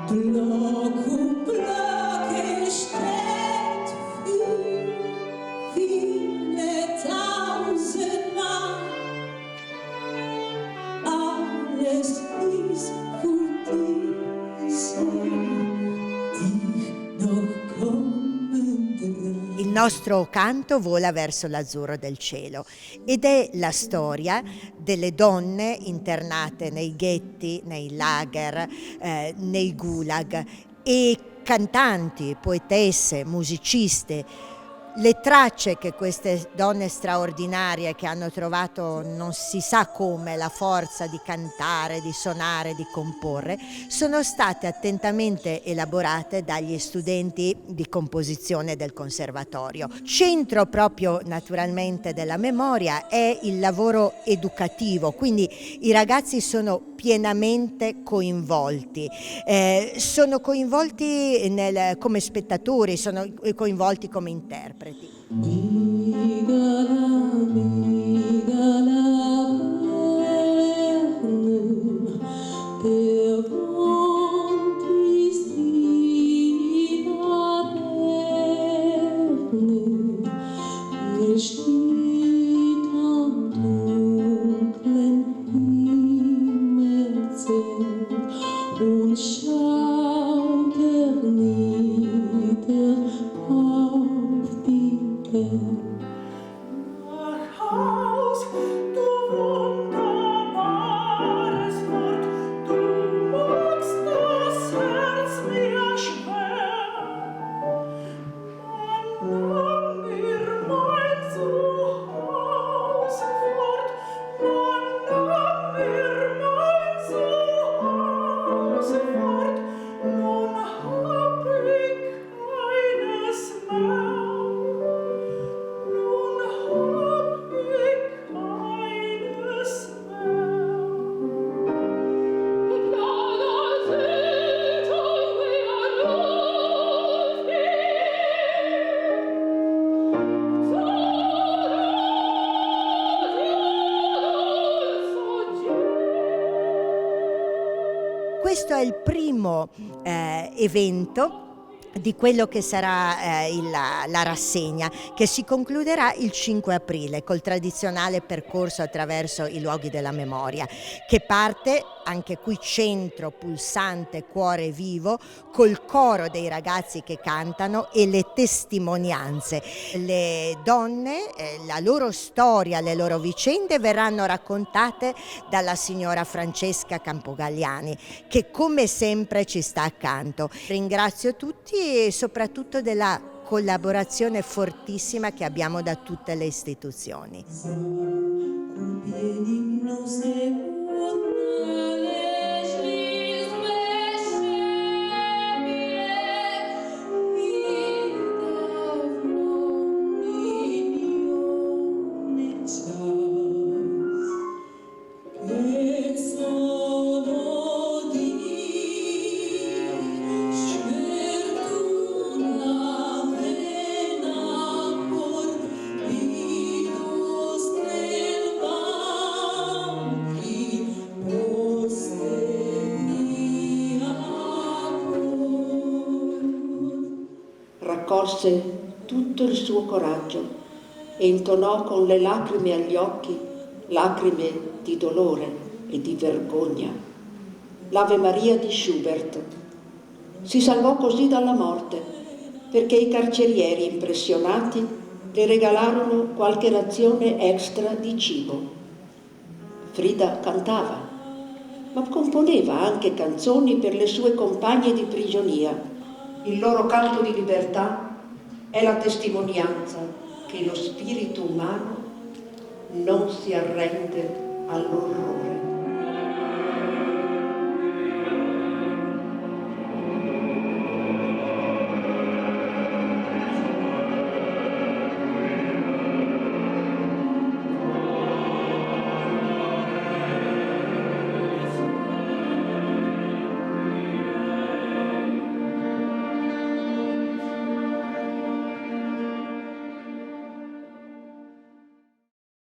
Block um Block steht für viele tausendmal. Alles ist für diese, die noch kommen dran. Il nostro canto vola verso l'azzurro del cielo ed è la storia delle donne internate nei ghetti, nei lager, nei gulag e cantanti, poetesse, musiciste. Le tracce che queste donne straordinarie che hanno trovato non si sa come la forza di cantare, di suonare, di comporre, sono state attentamente elaborate dagli studenti di composizione del conservatorio. Centro proprio naturalmente della memoria è il lavoro educativo, quindi i ragazzi sono pienamente coinvolti, sono coinvolti come spettatori, sono coinvolti come interpreti. Und schaut nieder auf die Welt. Ach, Haus, du wunderbares Wort, du machst das Herz mir schwer. Man nahm mir mein Zuhause fort, man nahm mir mein Zuhause fort, nun hab ich keines mehr. Nun hab ich keines mehr. Questo è il primo evento di quello che sarà la rassegna, che si concluderà il 5 aprile col tradizionale percorso attraverso i luoghi della memoria, che parte anche qui centro pulsante, cuore vivo, col coro dei ragazzi che cantano e le testimonianze. Le donne, la loro storia, le loro vicende verranno raccontate dalla signora Francesca Campogalliani, che come sempre ci sta accanto. Ringrazio tutti e soprattutto della collaborazione fortissima che abbiamo da tutte le istituzioni. Raccolse tutto il suo coraggio e intonò con le lacrime agli occhi, lacrime di dolore e di vergogna, l'Ave Maria di Schubert. Si salvò così dalla morte, perché i carcerieri impressionati le regalarono qualche razione extra di cibo. Frida cantava, ma componeva anche canzoni per le sue compagne di prigionia. Il loro canto di libertà è la testimonianza che lo spirito umano non si arrende all'orrore.